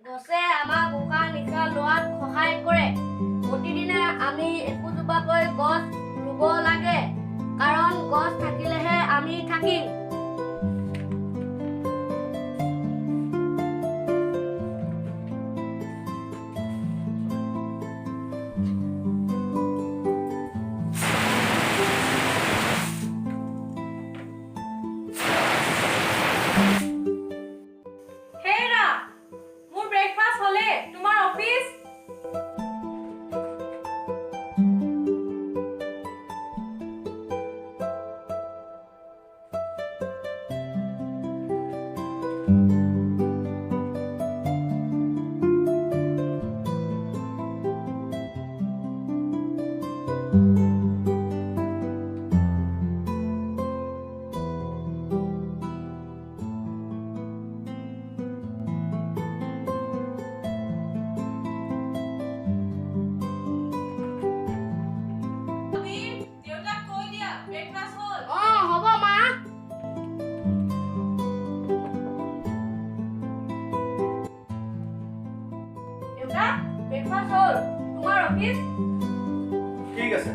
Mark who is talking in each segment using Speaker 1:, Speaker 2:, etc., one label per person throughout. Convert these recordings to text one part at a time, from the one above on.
Speaker 1: গছে আমাক উশাহ নিশাহ লোৱাত সহায় কৰে। প্ৰতিদিনে আমি একোজোপাকৈ গছ ৰুব লাগে, কাৰণ গছ থাকিলেহে আমি থাকিম।
Speaker 2: হেৰা, মোৰ ব্ৰেকফাষ্ট হ'লে, তোমাৰ অফিচ? দেউতাক কৈ দিয়া, ব্ৰেকফাষ্ট হ'ল।
Speaker 1: হ'ব মা।
Speaker 2: দেউতা, ব্ৰেকফাষ্ট হ'ল, তোমাৰ অফিচ?
Speaker 3: ঠিক আছে।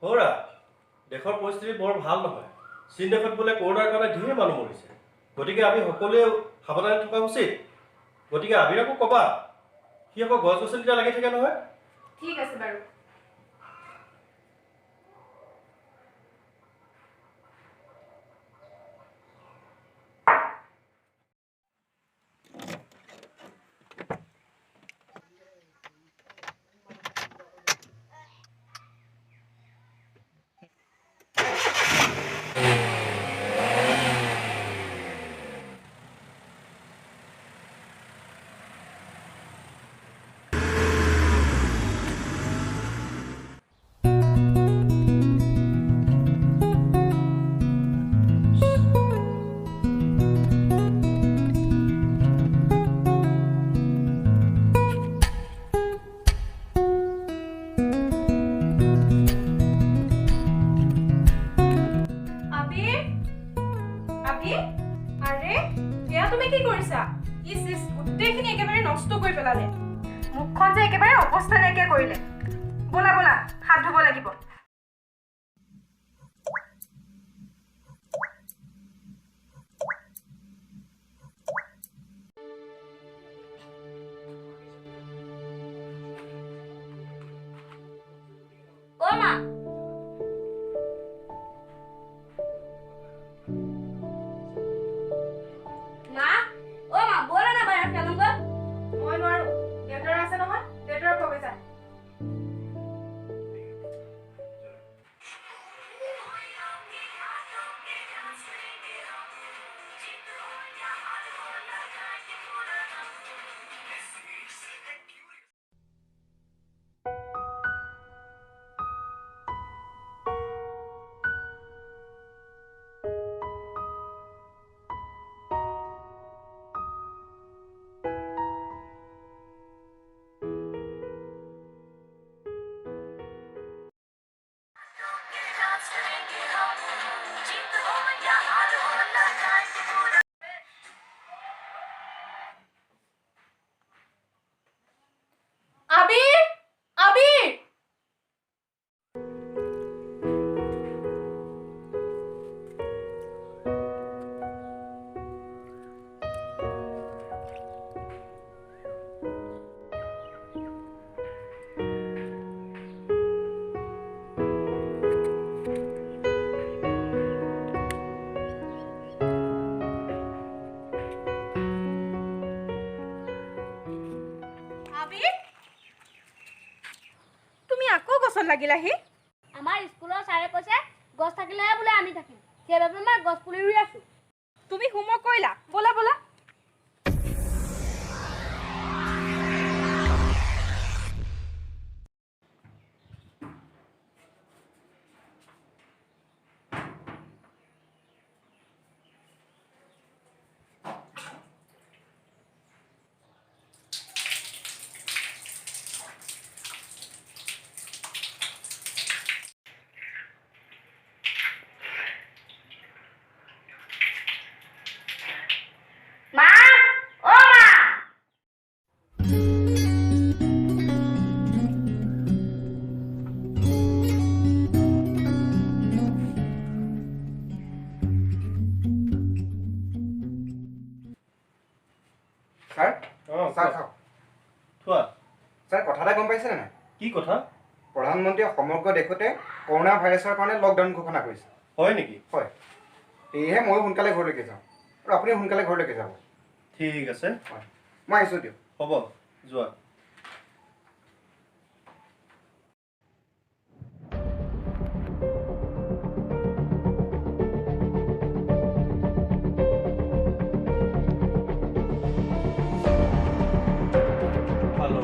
Speaker 3: সৌৰা, দেশৰ পৰিস্থিতি বৰ ভাল নহয়। চীন দেশত বোলে কৰোণাৰ কাৰণে ধেৰ মানুহ মৰিছে। গতিকে আমি সকলোৱে সাৱধানে থকা উচিত। গতিকে আবিৰকো ক'বা, সি আকৌ গছ গছনিতে লাগি থাকে নহয়।
Speaker 2: ঠিক আছে বাৰু। আৰে, এয়া তুমি কি কৰিছা? গোটেইখিনি একেবাৰে নষ্ট কৰি পেলালে। মুখখন যে একেবাৰে অৱস্থা নাইকিয়া কৰিলে। ব'লা ব'লা, হাত ধুব লাগিব।
Speaker 1: মা। মা, মা, ব'লা না বাহিৰত খেলোঁগৈ।
Speaker 2: মই নোৱাৰো, দেউতাৰ আছে নহয়, দেউতাৰক কবি যা। গছত লাগিলাহি?
Speaker 1: আমাৰ স্কুলৰ ছাৰে কৈছে গছ থাকিলেহে বোলে আমি থাকিম, সেইবাবে মই গছ পুলি ৰুই আছো।
Speaker 2: তুমি হোমৱৰ্ক কৰিলা? ব'লা ব'লা।
Speaker 1: মা, অ' মা।
Speaker 4: ছাৰ
Speaker 3: অঁ
Speaker 4: চাহ খাওক।
Speaker 3: থোৱা।
Speaker 4: ছাৰ কথা এটা গম পাইছেনে নাই?
Speaker 3: কি কথা?
Speaker 4: প্ৰধানমন্ত্ৰীয়ে সমগ্ৰ দেশতে কৰোণা ভাইৰাছৰ কাৰণে লকডাউন ঘোষণা কৰিছে।
Speaker 3: হয় নেকি?
Speaker 4: হয়, সেয়েহে ময়ো সোনকালে ঘৰলৈকে যাওঁ আৰু আপুনি সোনকালে ঘৰলৈকে যাব।
Speaker 3: ঠিক আছে,
Speaker 4: হয়, মই আহিছোঁ দিয়ক।
Speaker 3: হ'ব, যোৱা। হেল্ল'।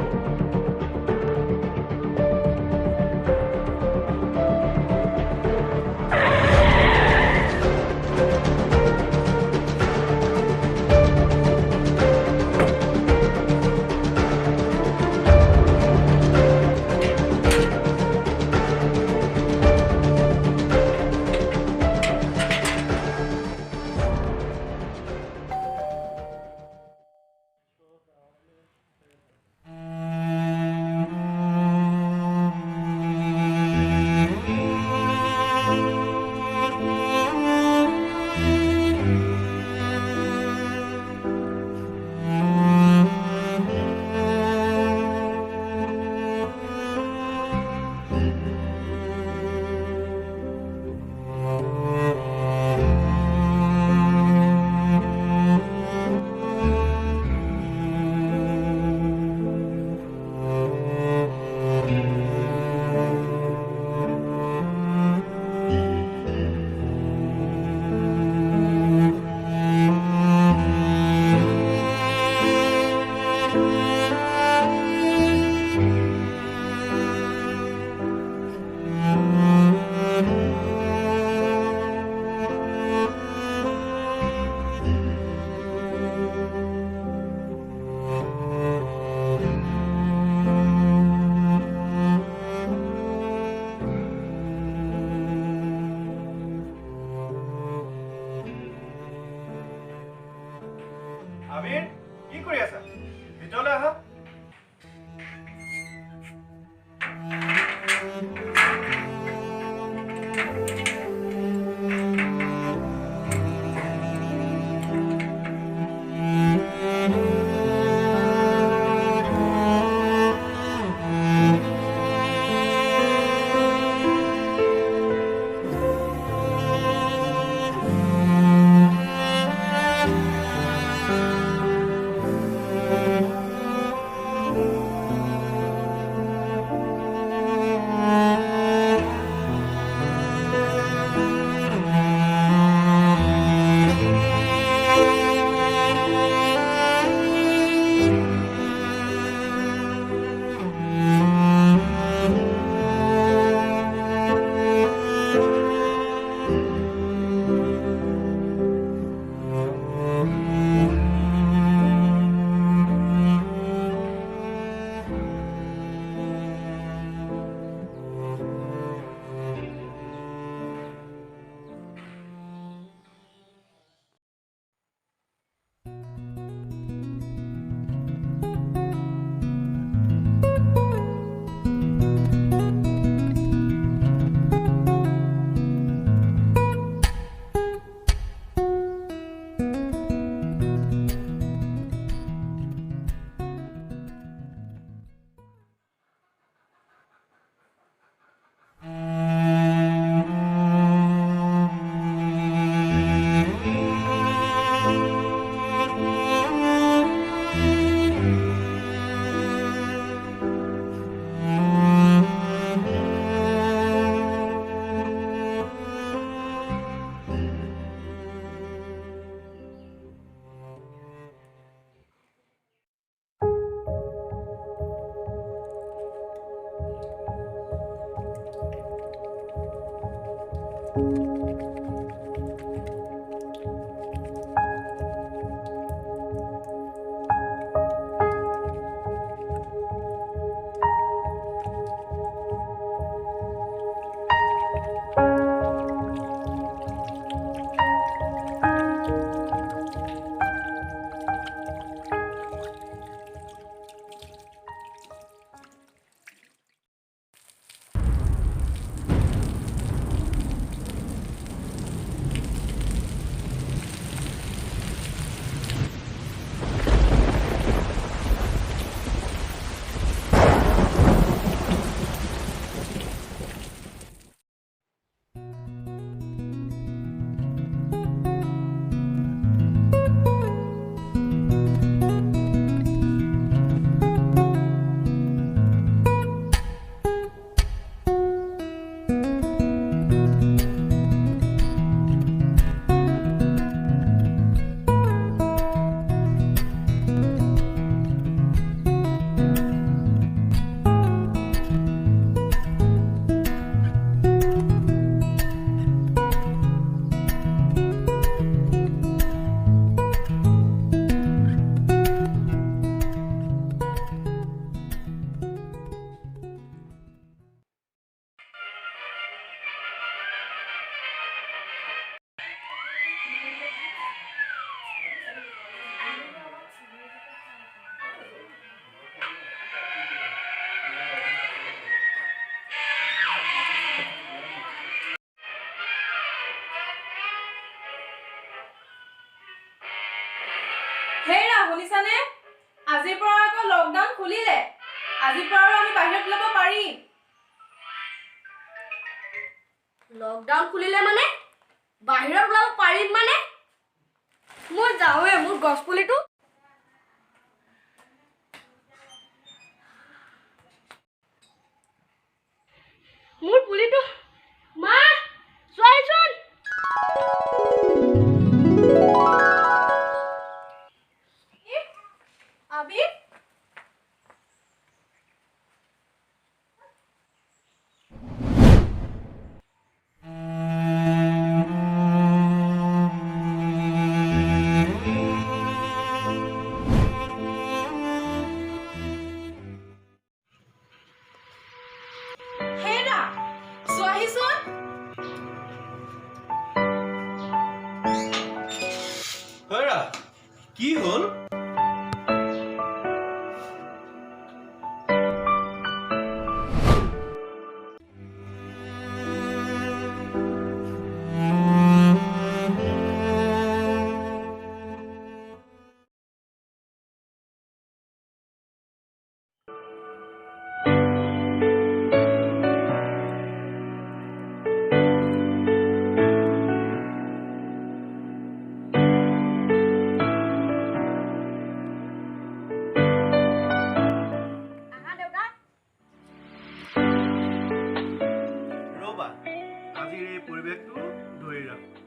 Speaker 2: খুলিলে আজিৰ পৰা আৰু আমি বাহিৰত ওলাব পাৰিম।
Speaker 1: লকডাউন খুলিলে মানে বাহিৰত ওলাব পাৰিম মানে মই যাওঁৱে মোৰ গছ পুলিটো মোৰ পুলিটো মা চোৱাচোন
Speaker 2: আবিৰ হেৰা চোৱাহিচোন
Speaker 3: হেৰা কি হ'ল
Speaker 1: আহা দেউতা
Speaker 3: ৰ'বা আজিৰ এই পৰিৱেশটো ধৰি ৰাখোঁ